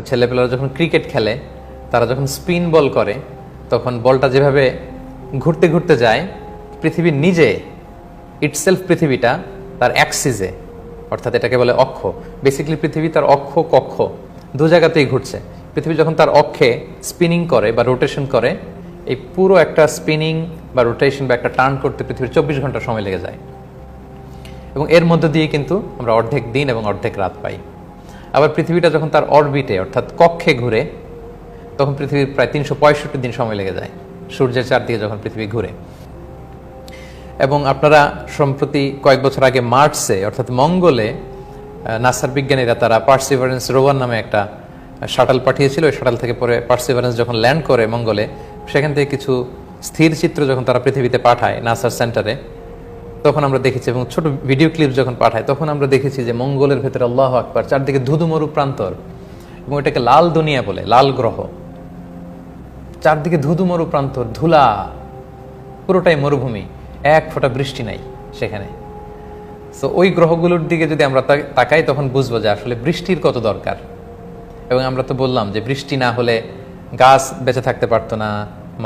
ছেলেপেলেরা যখন ক্রিকেট খেলে, তারা যখন স্পিন বল করে, তখন বলটা যেভাবে ঘুরতে ঘুরতে যায়, পৃথিবী নিজে ইটসেলফ, পৃথিবীটা তার অ্যাক্সিসে, অর্থাৎ এটাকে বলে অক্ষ, বেসিক্যালি পৃথিবী তার অক্ষ কক্ষ দু জায়গাতেই ঘুরছে। পৃথিবী যখন তার অক্ষে স্পিনিং করে বা রোটেশন করে, এই পুরো একটা স্পিনিং বা রোটেশন বা একটা টার্ন করতে পৃথিবীর 24 ঘন্টা সময় লেগে যায়, এবং এর মধ্য দিয়ে কিন্তু আমরা অর্ধেক দিন এবং অর্ধেক রাত পাই। আবার পৃথিবীটা যখন তার অরবিটে অর্থাৎ কক্ষে ঘুরে, তখন পৃথিবীর প্রায় 365 দিন সময় লেগে যায় সূর্যের চারদিকে যখন পৃথিবী ঘুরে। এবং আপনারা সম্প্রতি কয়েক বছর আগে মার্সে অর্থাৎ মঙ্গলে নাসার বিজ্ঞানীরা তারা পার্সিভারেন্স রোভার নামে একটা শাটল পাঠিয়েছিল। ওই শাটল থেকে পরে পার্সিভারেন্স যখন ল্যান্ড করে মঙ্গলে, সেখান থেকে কিছু স্থির চিত্র যখন তারা পৃথিবীতে পাঠায় নাসার সেন্টারে, তখন আমরা দেখেছি, এবং ছোট ভিডিও ক্লিপ যখন পাঠায় তখন আমরা দেখেছি যে মঙ্গলের ভেতরে আল্লাহু আকবার, চারদিকে ধুধু মরু প্রান্তর, এবং এটাকে লাল দুনিয়া বলে, লাল গ্রহ, চারদিকে ধুধু মরু প্রান্তর, ধুলা, পুরোটাই মরুভূমি, এক ফোঁটা বৃষ্টি নাই সেখানে। তো ওই গ্রহগুলোর দিকে যদি আমরা তাকাই, তখন বুঝবো যে আসলে বৃষ্টির কত দরকার। এবং আমরা তো বললাম যে বৃষ্টি না হলে গাছ বেঁচে থাকতে পারতো না,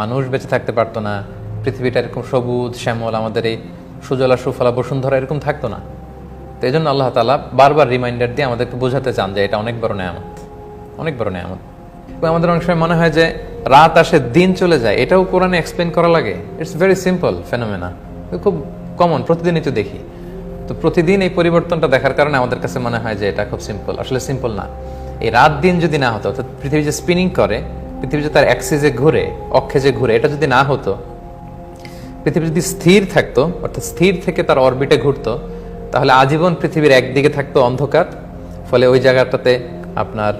মানুষ বেঁচে থাকতে পারতো না, পৃথিবীটা এরকম সবুজ শ্যামল, আমাদের এই সুজলা সুফলা বসুন্ধরা এরকম থাকতো না। তো এই জন্য আল্লাহ তাআলা বারবার রিমাইন্ডার দিয়ে আমাদেরকে বোঝাতে চান যে এটা অনেক বড় নেয়ামত, অনেক বড় নেয়ামত। এবং আমাদের অনেক সময় মনে হয় যে রাত আসে দিন চলে যায়, এটাও কোরআনে এক্সপ্লেন করা লাগে। ইটস ভেরি সিম্পল ফেনোমেনা, খুব কমন, প্রতিদিনই তো দেখি। তো প্রতিদিন এই পরিবর্তনটা দেখার কারণে আমাদের কাছে মনে হয় যে এটা খুব সিম্পল, আসলে সিম্পল না। এই রাত দিন যদি না হতো, অর্থাৎ পৃথিবী যে স্পিনিং করে, পৃথিবী যে তার অ্যাক্সিসে ঘুরে, অক্ষে যে ঘুরে, এটা যদি না হতো, পৃথিবী যদি স্থির থাকতো, অর্থাৎ স্থির থেকে তার অরবিটে ঘুরতো, তাহলে আজীবন পৃথিবীর একদিকে থাকতো অন্ধকার, ফলে ওই জায়গাটাতে আপনার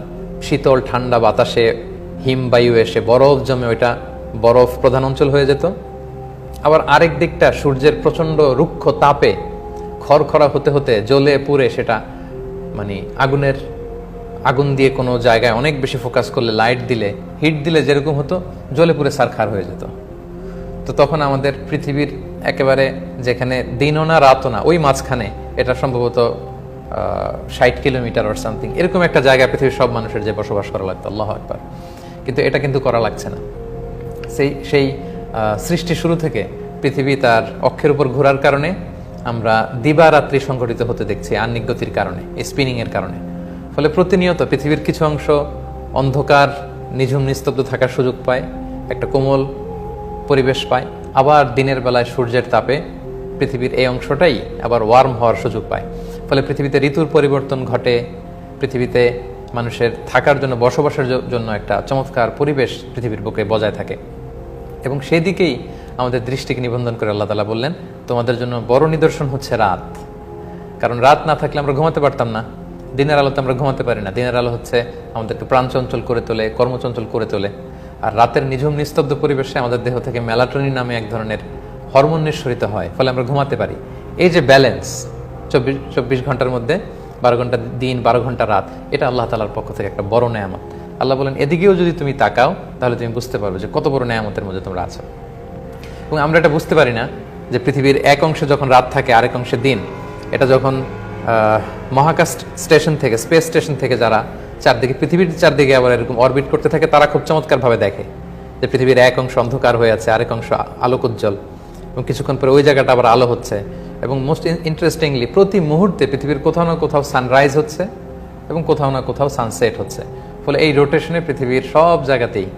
শীতল ঠান্ডা বাতাসে হিমবায়ু এসে বরফ জমে ওইটা বরফ প্রধান অঞ্চল হয়ে যেত। আবার আরেক দিকটা সূর্যের প্রচন্ড রুক্ষ তাপে খড়খড়া হতে হতে জ্বলে পুড়ে, সেটা মানে আগুন দিয়ে কোনো জায়গায় অনেক বেশি ফোকাস করলে, লাইট দিলে, হিট দিলে যেরকম হতো, জ্বলে পুড়ে সারখার হয়ে যেত। তো তখন আমাদের পৃথিবীর একেবারে যেখানে দিনও না রাতও না, ওই মাঝখানে, এটা সম্ভবত 60 কিলোমিটার অর সামথিং এরকম একটা জায়গায় পৃথিবীর সব মানুষের যে বসবাস করা লাগতো, আল্লাহু আকবার। কিন্তু এটা কিন্তু করা লাগছে না। সেই সৃষ্টি শুরু থেকে পৃথিবী তার অক্ষের উপর ঘোরার কারণে আমরা দিবারাত্রি সংঘটিত হতে দেখছি, আহ্নিক গতির কারণে, স্পিনিং এর কারণে। ফলে প্রতিনিয়ত পৃথিবীর কিছু অংশ অন্ধকার, নিঝুম, নিস্তব্ধ থাকার সুযোগ পায়, একটা কোমল পরিবেশ পায়। আবার দিনের বেলায় সূর্যের তাপে পৃথিবীর এই অংশটাই আবার ওয়ার্ম হওয়ার সুযোগ পায়। ফলে পৃথিবীতে ঋতুর পরিবর্তন ঘটে, পৃথিবীতে মানুষের থাকার জন্য, বসবাসের জন্য একটা চমৎকার পরিবেশ পৃথিবীর বুকে বজায় থাকে। এবং সেই দিকেই আমাদের দৃষ্টিকে নিবন্ধন করে আল্লাহ তাআলা বললেন, তোমাদের জন্য বড় নিদর্শন হচ্ছে রাত। কারণ রাত না থাকলে আমরা ঘুমাতে পারতাম না, দিনের আলোতে আমরা ঘুমাতে পারি না। দিনের আলো হচ্ছে আমাদেরকে প্রাণচঞ্চল করে তোলে, কর্মচঞ্চল করে তোলে। আর রাতের নিঝুম নিস্তব্ধ পরিবেশে আমাদের দেহ থেকে মেলাটোনিন নামে এক ধরনের হরমোন নিঃসরিত হয়, ফলে আমরা ঘুমাতে পারি। এই যে ব্যালেন্স, 24 ঘন্টার মধ্যে 12 ঘন্টা দিন, 12 ঘন্টা রাত, এটা আল্লাহ তাআলার পক্ষ থেকে একটা বড় নেয়ামত। আল্লাহ বলেন, এদিকেও যদি তুমি তাকাও, তাহলে তুমি বুঝতে পারবে যে কত বড় নেয়ামতের মধ্যে তোমরা আছো। এবং আমরা এটা বুঝতে পারি না যে পৃথিবীর এক অংশে যখন রাত থাকে, আরেক অংশে দিন। এটা যখন মহাকাশ স্টেশন থেকে, স্পেস স্টেশন থেকে যারা চারদিকে, পৃথিবীর চারদিকে আবার এরকম অরবিট করতে থাকে, তারা খুব চমৎকারভাবে দেখে যে পৃথিবীর এক অংশ অন্ধকার হয়ে আছে, আরেক অংশ আলোকোজ্জ্বল, এবং কিছুক্ষণ পরে ওই জায়গাটা আবার আলো হচ্ছে। এবং মোস্ট ইন্টারেস্টিংলি, প্রতি মুহূর্তে পৃথিবীর কোথাও না কোথাও সানরাইজ হচ্ছে এবং কোথাও না কোথাও সানসেট হচ্ছে। ফলে এই রোটেশনে পৃথিবীর সব জায়গাতেই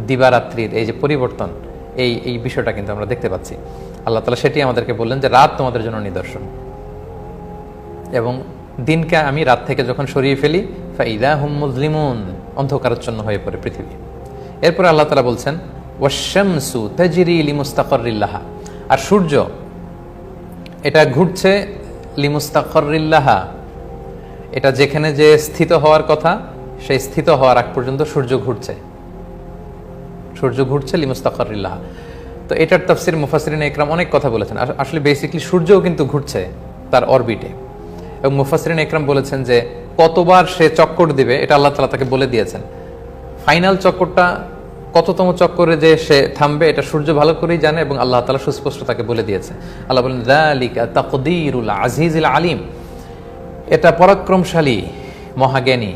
দিবারাত্রির এই যে পরিবর্তন, এই বিষয়টা কিন্তু আমরা দেখতে পাচ্ছি। আল্লাহ তাআলা সেটি আমাদেরকে বললেন যে রাত তোমাদের জন্য নিদর্শন, এবং দিনকে আমি রাত থেকে যখন সরিয়ে ফেলি, ফাইদা হুম মুজলিমুন, অন্ধকারাচ্ছন্ন হয়ে পড়ে পৃথিবী। এরপরে আল্লাহ তাআলা বলছেন, ওয়াশ-শামসু তাজরি লিমুস্তাকাররিল লাহা, আর সূর্য এটা ঘুরছে লিমুস্তাকাররিল লাহা, এটা যেখানে যে স্থিত হওয়ার কথা, সেই স্থিত হওয়ার আগ পর্যন্ত সূর্য ঘুরছে। সূর্য ঘুরছে লিমুস্তাকাররিল লাহা। তো এটার তাফসীর মুফাসসিরিন ইকরাম অনেক কথা বলেছেন। আসলে বেসিক্যালি সূর্যও কিন্তু ঘুরছে তার অরবিটে, এবং মুফাসসিরিন ইকরাম বলেছেন যে কতবার সে চক্কর দিবে এটা আল্লাহ তাআলা তাকে বলে দিয়েছেন। ফাইনাল চক্করটা কততম চক্করে যে সে থামবে, এটা সূর্য ভালো করেই জানে, এবং আল্লাহ তাআলা সুস্পষ্ট তাকে বলে দিয়েছে। আল্লাহ বলেন, যালিকা তাকদীরুল আজিজিল আলিম, এটা পরাক্রমশালী, মহাজ্ঞানী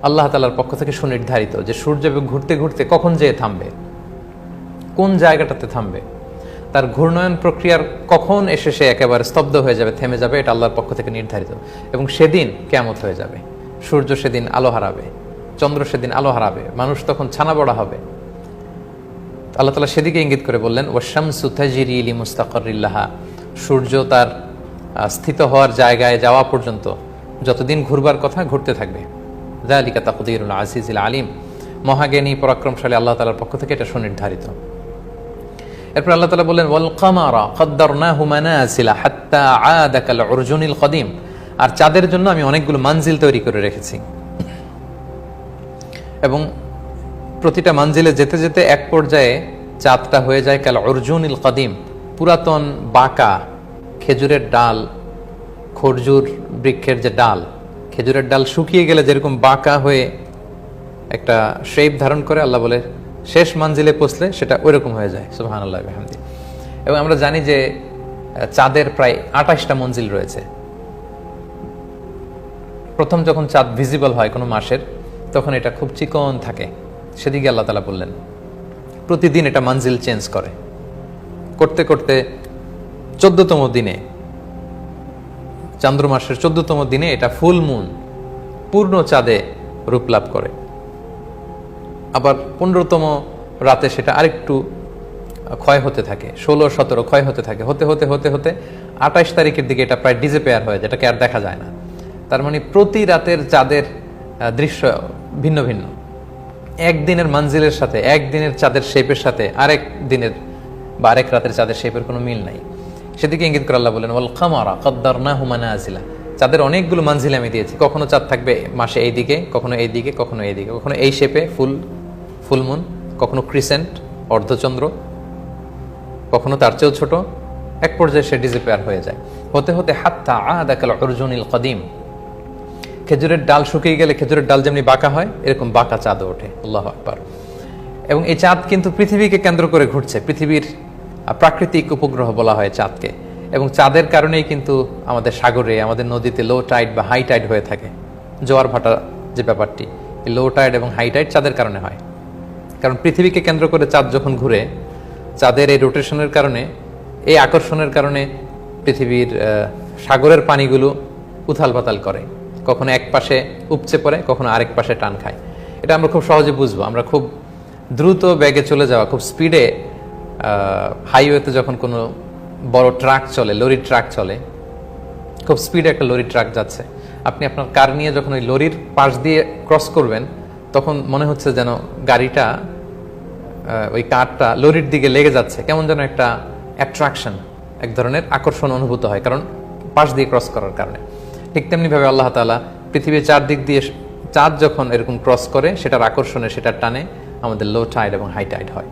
আল্লাহ তাআলার পক্ষ থেকে সুনির্ধারিত, যে সূর্য ঘুরতে ঘুরতে কখন যেয়ে থামবে, কোন জায়গাটাতে থামবে, তার ঘূর্ণয়ন প্রক্রিয়ার কখন এসে সে একেবারে স্তব্ধ হয়ে যাবে, থেমে যাবে, এটা আল্লাহর পক্ষ থেকে নির্ধারিত। এবং সেদিন কিয়ামত হয়ে যাবে, সূর্য সেদিন আলো হারাবে, চন্দ্র সেদিন আলো হারাবে, মানুষ তখন ছানা বড়া হবে। আল্লাহ তাআলা সেদিকে ইঙ্গিত করে বললেন, ওয়াশ-শামসু তাজরি লিমুস্তাকাররিল লাহা, সূর্য তার স্থিত হওয়ার জায়গায় যাওয়া পর্যন্ত যতদিন ঘুরবার কথা ঘুরতে থাকবে। যালিকা তাকদীরুল আজিজিল আলিম, মহাজ্ঞানী পরাক্রমশালী আল্লাহ তাআলার পক্ষ থেকে এটা সুনির্ধারিত। এরপর আল্লাহ তাআলা বললেন, ওয়াল কামারা কদ্দারনাহু মানাসিলা হাত্তা আদা কাল উরজুনিল কদিম, আর চাঁদের জন্য আমি অনেকগুলো মানজিল তৈরি করে রেখেছি, এবং প্রতিটা মানজিলে যেতে যেতে এক পর্যায়ে চাঁদটা হয়ে যায় কাল উরজুনিল কদিম, পুরাতন বাঁকা খেজুরের ডাল, খরজুর বৃক্ষের যে ডাল, খেজুরের ডাল শুকিয়ে গেলে যেরকম বাঁকা হয়ে একটা শেপ ধারণ করে, আল্লাহ বলে শেষ মঞ্জিলে পৌঁছলে সেটা ওইরকম হয়ে যায়। সুবহানাল্লাহ ওয়া বিহামদিহি। এবং আমরা জানি যে চাঁদের প্রায় 28টা মঞ্জিল রয়েছে। প্রথম যখন চাঁদ ভিজিবল হয় কোনো মাসের, তখন এটা খুব চিকন থাকে, সেদিকে আল্লাহ তাআলা বললেন প্রতিদিন এটা মঞ্জিল চেঞ্জ করে, করতে করতে 14তম দিনে, চান্দ্র মাসের 14তম দিনে এটা ফুল মুন, পূর্ণ চাঁদে রূপ লাভ করে। আবার 15তম রাতে সেটা আরেকটু ক্ষয় হতে থাকে, 16, 17 ক্ষয় হতে থাকে, হতে হতে হতে হতে 28 তারিখের দিকে এটা প্রায় ডিসঅ্যাপিয়ার হয়ে যায়, এটাকে আর দেখা যায় না। তার মানে প্রতি রাতের চাঁদের দৃশ্য ভিন্ন ভিন্ন, একদিনের মঞ্জিলের সাথে, একদিনের চাঁদের শেপের সাথে আরেক দিনের বা আরেক রাতের চাঁদের শেপের কোনো মিল নাই। সেদিকে ইঙ্গিত করে আল্লাহ বলেন, ওয়াল কামারা কদ্দারনাহু মানাসিলা, চাঁদের অনেকগুলো মঞ্জিল আমি দিয়েছি, কখনো চাঁদ থাকবে মাসে এই দিকে, কখনো এই দিকে, কখনো এই দিকে, কখনো এই শেপে ফুলমুন, কখনো ক্রিসেন্ট অর্ধচন্দ্র, কখনো তার চেয়েও ছোট, এক পর্যায়ে সে ডিসঅ্যাপিয়ার হয়ে যায়, হতে হতে হাত্তা আদা কাল উরজুনিল কদিম, খেজুরের ডাল শুকিয়ে গেলে খেজুরের ডাল যেমনি বাঁকা হয়, এরকম বাঁকা চাঁদ ওঠে। আল্লাহু আকবার। এবং এই চাঁদ কিন্তু পৃথিবীকে কেন্দ্র করে ঘুরছে, পৃথিবীর প্রাকৃতিক উপগ্রহ বলা হয় চাঁদকে। এবং চাঁদের কারণেই কিন্তু আমাদের সাগরে, আমাদের নদীতে লো টাইড বা হাই টাইড হয়ে থাকে, জোয়ার ভাটা যে ব্যাপারটি, এই লো টাইড এবং হাই টাইড চাঁদের কারণে হয়। কারণ পৃথিবীকে কেন্দ্র করে চাঁদ যখন ঘুরে, চাঁদের এই রোটেশনের কারণে, এই আকর্ষণের কারণে পৃথিবীর সাগরের পানিগুলো উথাল পাতাল করে, কখনো এক পাশে উপচে পড়ে, কখনো আরেক পাশে টান খায়। এটা আমরা খুব সহজে বুঝবো। আমরা খুব দ্রুত বেগে চলে যাওয়া, খুব স্পিডে হাইওয়েতে যখন কোনো বড় ট্রাক চলে, লরি ট্রাক চলে, খুব স্পিডে একটা লরি ট্রাক যাচ্ছে, আপনি আপনার কার নিয়ে যখন ওই লরির পাশ দিয়ে ক্রস করবেন, তখন মনে হচ্ছে যেন গাড়িটা, ওই কারটা লরির দিকে লেগে যাচ্ছে, কেমন যেন একটা অ্যাট্রাকশন, এক ধরনের আকর্ষণ অনুভূত হয়, কারণ পাশ দিয়ে ক্রস করার কারণে। ঠিক তেমনিভাবে আল্লাহ তাআলা পৃথিবীর চারদিক দিয়ে চাঁদ যখন এরকম ক্রস করে, সেটার আকর্ষণে, সেটার টানে আমাদের লো টাইড এবং হাই টাইড হয়।